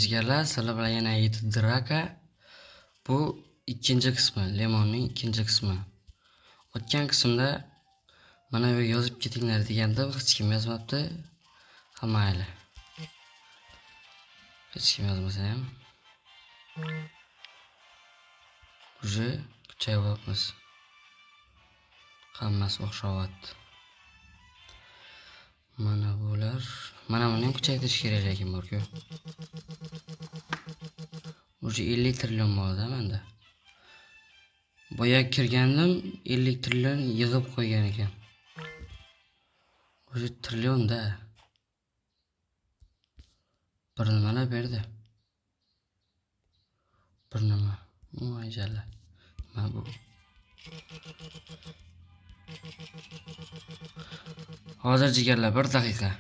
Jigarlar, sizlar bilan yana Yigit Draka. Bu ikkinchi qismi, Lemonning ikkinchi qismi. O'tgan qismda mana bu yozib ketinglar deganda hech kim yozmabdi. Ha mayli. Hech kim yozmasa ham уже kuchayyapmiz. Hammasi o'xshavyapti. Mana bular, mana buni ham kuchaytirish kerak lekin borku. Уже 50 trillion bo'ldi menda. Boya kirgandim 50 trillion yig'ib qo'ygan ekan. Уже trillionda. Bir nimalar berdi. Bir nima. Voy jalla. Mana bu. Hozir jigarlar 1 daqiqa.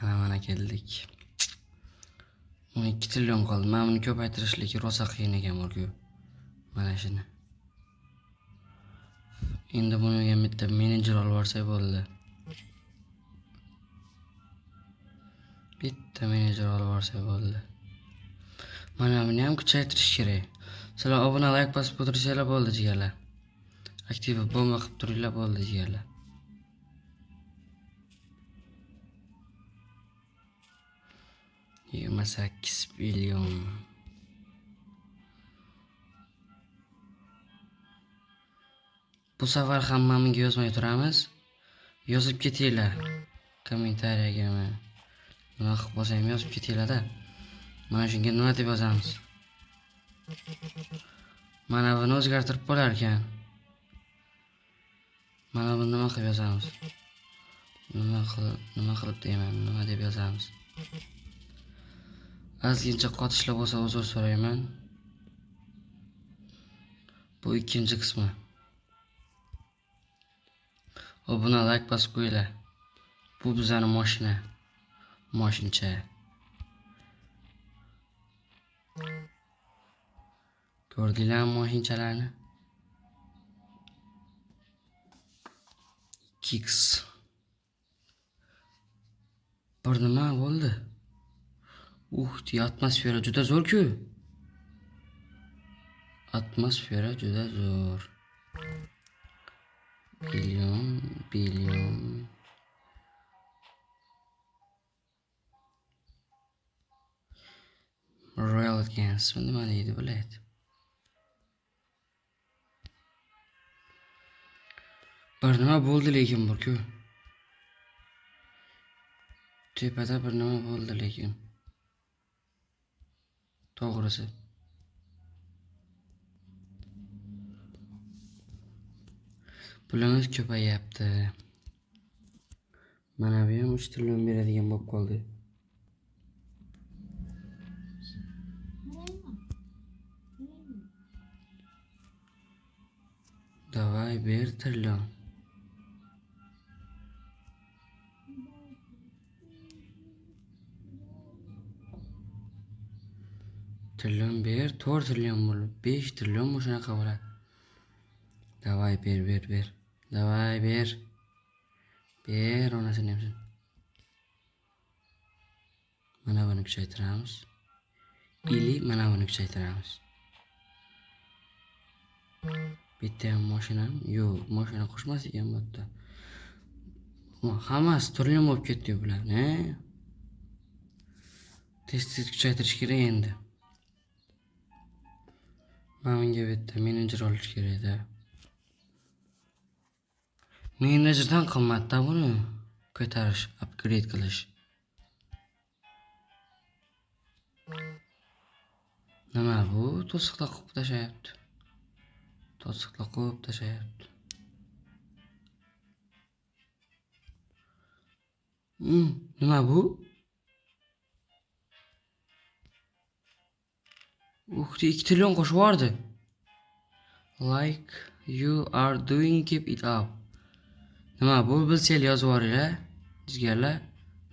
Mana keldik. 12 trillion qoldi. Mana buni ko'paytirishlik rosa qiyin ekan borku. Mana shuni. Endi buniga bitta menejer olib borsak bo'ldi. Bitta menejer olib borsak bo'ldi. Mana buni ham kuchaytirish kerak. Sizlar obuna like bosib o'tirsanglar bo'ldi jigarlar. Aktiv bomba qilib turinglar bo'ldi jigarlar. Yigirma 8 billion. Bu safar hammamizga yozmay turamiz. Yozib ketinglar. Kommentariyaga nima qilib bo'lsa ham yozib ketinglar-da. Mana shunga nima deb yozamiz? Mana buni o'zgartirib bo'lar ekan. Mana buni nima qilib yozamiz? Nima qilib deyman? Nima deb yozamiz? Ozgincha qotishlar bo'lsa uzr so'rayman. Bu ikkinchi qismi. Obuna like bosib qo'yinglar. Bu bizning mashina. Mashincha. Ko'rdinglarmi mashinchalarni? Kicks. Bir nima bo'ldi? Atmosfera juda zo'r-ku. Atmosfera juda zo'r. Billion. Royal Gens nima deydi biladi. Bir nima bo'ldi lekin bu-ku. Tepada bir nima bo'ldi lekin. To'g'risi. Pulimiz ko'payapti. Mana bu ham 3 trillion beradigan bo'lib qoldi. Davay ber trillion. Trillion ber, 4 trillion bo'lib, 5 trillion mu shunaqa bo'ladi. Davay ber. Davay ber. Ber onasini ham. Mana buni kuchaytiramiz. Ili mana buni kuchaytiramiz. Bitta ham mashinam yo'q, mashina qo'shmas ekan bu yerda. Hammasi trillion bo'lib ketdi bular, Tez kuchaytirish kerak endi. Menga bitta menejer olish kerak-da. Menejerdan qimmatda buni ko'tarish, upgrade qilish. Nima bu? To'siqlar qo'yib tashayapti. Nima bu? 2 trillion qo'shib yubordi. Like you are doing, keep it up. Nima bu? Bilsanglar yozib yuboringlar. Jigarlar.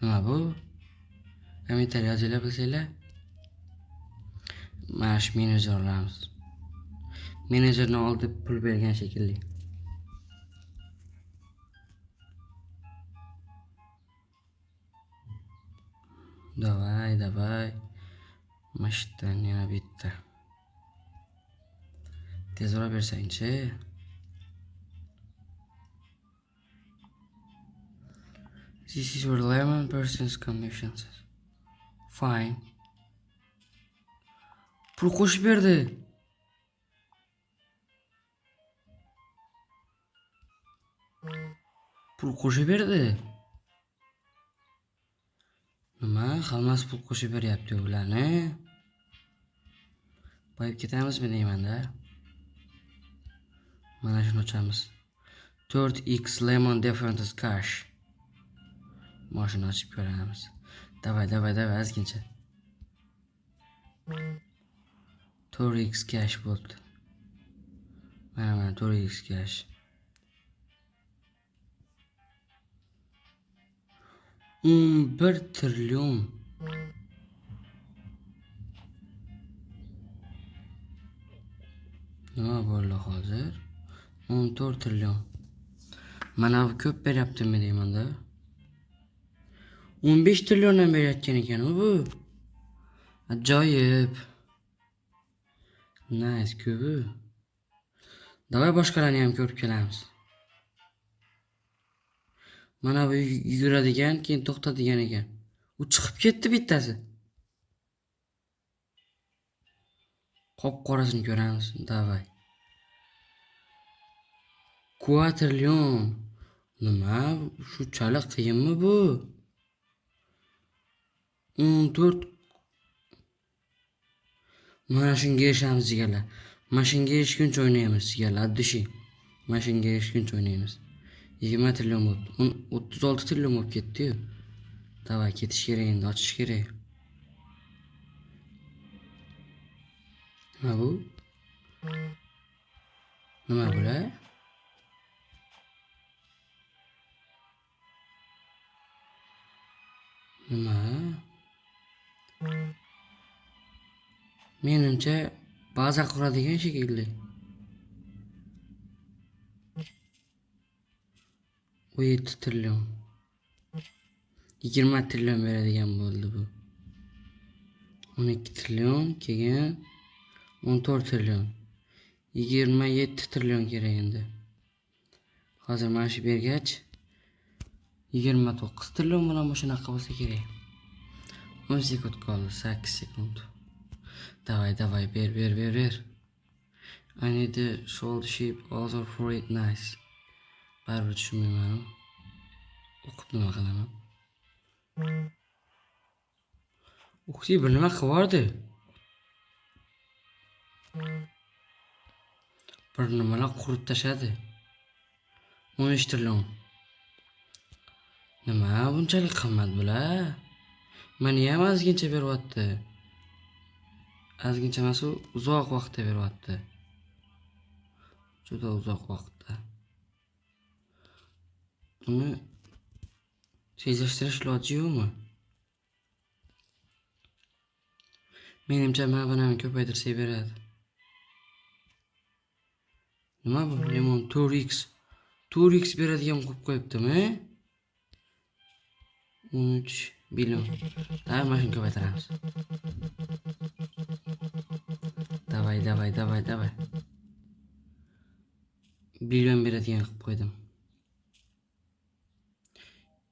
Nima bu? Kommentariy yozinglar bilsanglar. Mana shu menejer olamiz. Menejerni olib pul bergan shekilli. Давай. Mashitdan yana bitta. Tezroq bersang-chi. This is your 11% commissions. Fine. Pul qo'shib berdi. Pul qo'shib berdi. Nima? Hammasi pul qo'shib beryapti ularni. Boyib ketamizmi deyman-da. Mana shuni ochamiz. 4x lemon different cash. Mashina ochib ko'ramiz. Davay, ozgincha. 4x cash bo'ldi. Mana 4x cash. 11 trillion. Nima bo'ldi hozir? 14 trillion. Mana bu ko'p beryaptimi deyman-da. 15 trilliondan berayotgan ekan bu. Ajoyib. Nice ku. Davay boshqalarni ham ko'rib kelamiz. Mana bu yuguradigan, keyin to'xtadigan ekan. U chiqib ketdi bittasi. Qop-qorasini ko'ramiz. Davay. Quadrillion. Nima? Shunchalik qiyinmi bu? 14. Mana shunga erishamiz jigarlar. Mashinaga erishguncha o'ynaymiz jigarlar. Addishi. Mashinaga erishguncha o'ynaymiz. 20 trillion bo'ldi. 36 trillion bo'lib ketdi-yu. Davay ketish kerak endi, ochish kerak. Nima bu? Nima bular? Nima? Menimcha baza quradigan shekilli. 17 trillion. 20 trillion beradigan bo'ldi bu. 12 trillion, keyin 14 trillion. 27 trillion kerak endi. Hozir mana shu bergach 29 trillion bilan shunaqa bo'lsa kerak. 10 sekund qoldi, 8 sekund. Davay, ber. I need to show the sheep also for it nice. Baribir tushunmayman. O'qib nima qilaman? O'qitib bir nima qilardi? Bir nimalar qurib tashadi. 13 trillion. Nima bunchalik qimmat bular? Meni ham ozgincha beryapti. Ozgincha emas, uzoq vaqtda beryapti. Juda uzoq vaqtda. Buni tezlashtirish iloji yo'qmi? Menimcha mana buni ko'paytirsak beradi. Nima bu? Lemon 4x. 4x beradigan qo'yib qo'yibdimi? 13 billion. Mana shuni ko'paytiramiz. Davay. Billion beradigan qilib qo'ydim.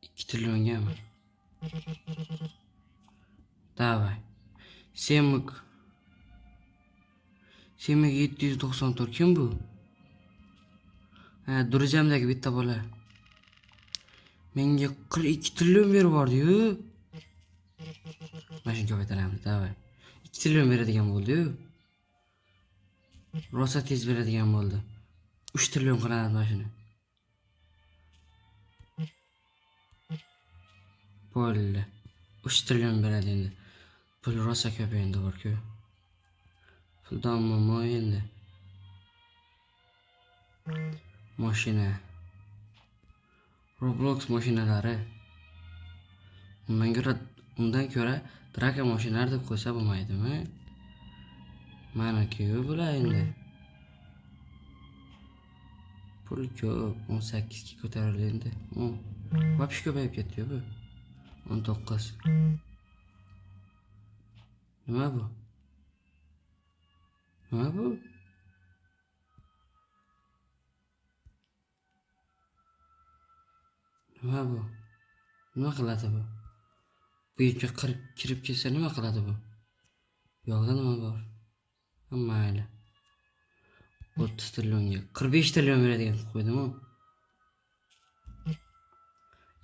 2 trillionga. Davay. Semik 794 kim bu? Ha, Durjamdagi bitta bola. Menga 42 trillion berib bordi-yu. Mana shuni ko'paytiramiz, davay. 2 trillion beradigan bo'ldi-yu. Rosa tez beradigan bo'ldi. 3 trillion qiladi mashina. Bo'ldi. 3 trillion beradi endi. Pul rosa ko'p endi bor-ku. Puldan muammo endi. Mashina. Roblox mashinalari. Undan ko'ra Draka mashinalari deb qo'ysa bo'lmaydimi? Mana-ku bular endi. Pul ko'p, 18 ga ko'tarildi endi. Vobshe ko'payib ketdi bu. 19. Nima bu? Nima bu? Nima bu? Nima qiladi bu? Bu yerga kirib kelsa nima qiladi bu? Yo'qda nima bor? Mayli. 30 trillionga 45 trillion beradigan qilib qo'ydim-ku.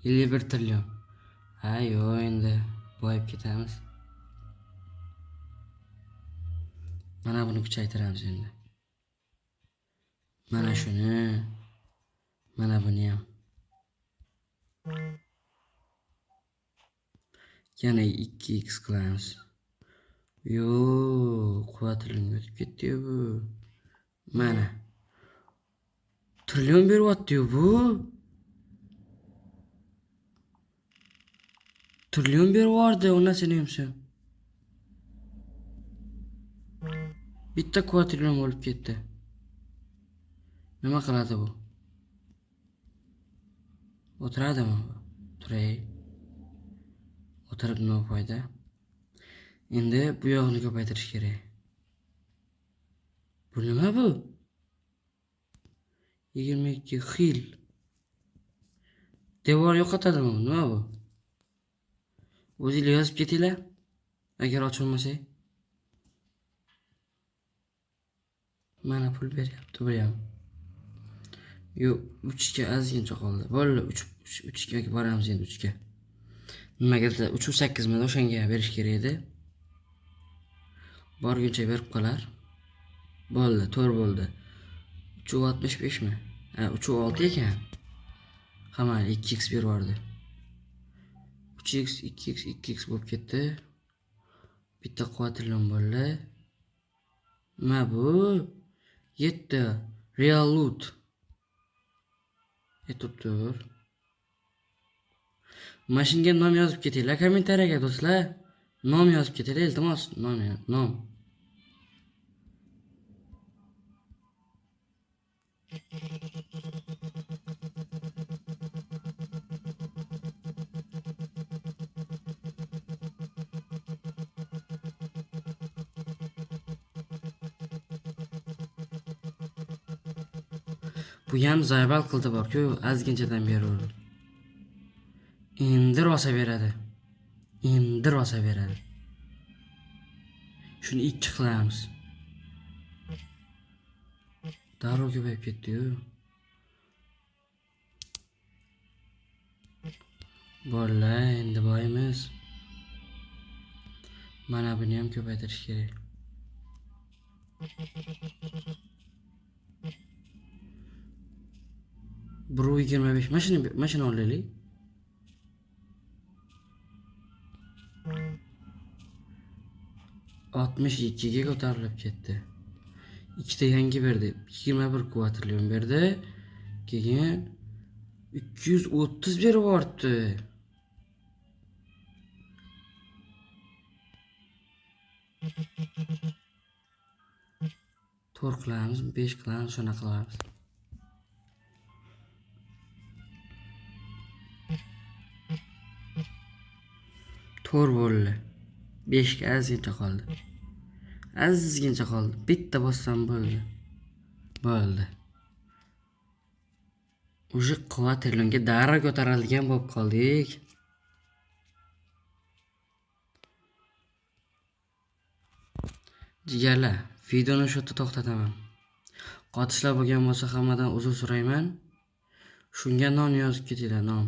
51 trillion. Ha, yo'q endi boyib ketamiz. Mana buni kuchaytiramiz endi. Mana shuni. Mana buni ham. Yana 2x qilamiz. Yo'q, quvatrillionga o'tib ketdi-yu bu. Mana. Trillion beryapti-yu bu. Trillion beryapti, onasini hamsan. Bitta quvatrillionga olib ketdi. Nima qiladi bu? O'tiradimi? Turay. O'tirib nima foyda? Endi bu yog'ini ko'paytirish kerak. Bu nima bu? 22 xil. Devor yo'qotadimi? Nima bu? O'zinglar yozib ketinglar. Agar ochilmasa. Mana pul beryapti bu ham. Yo'q, 3 ga ozgincha qoldi. Bo'ldi, 3 ga boramiz endi 3 ga. Nimaga 3.8 ming o'shanga berish kerak edi. Borguncha berib qolar. Bo'ldi, to'g'ri bo'ldi. 3.65 mi? Ha, 3.6 ekan. Hamma 2x berib 3x, 2x, 2x bo'lib ketdi. Bitta quvatrillon bo'ldi. Nima bu? 7 real loot. Tur. Mashinga nom yozib ketinglar kommentariyaga do'stlar. Nom yozib ketinglar, iltimos, nom. Bu ham zaybal qildi bor-ku, ozginchadan beraverdi. Endi rosa beradi. Shuni 2 qilamiz. Darrov ko'payib ketdi-yu. Bo'ldi, endi boyimiz. Mana buni ham ko'paytirish kerak. Bru 25 mashina olaylik. $62 ga ko'tarilib ketdi. Ikkita yangi berdi. 21 quvatrillon berdi. Keyin 230 berib yubordi. To'rt qilamiz, 5 qilamiz, shuna qilamiz. To'rt bo'ldi. 5 ga ozgincha qoldi. Bitta bossam bo'ldi. O'sha quvatrillionga darrov ko'tarilgan bo'lib qoldik. Jigarlar, videoni shu yerda to'xtataman. Qotishlar bo'lgan bo'lsa hammadan uzr so'rayman. Shunga nom yozib ketinglar, nom.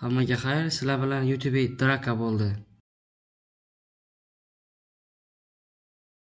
Hammaga xayr, sizlar bilan YouTube draka bo'ldi.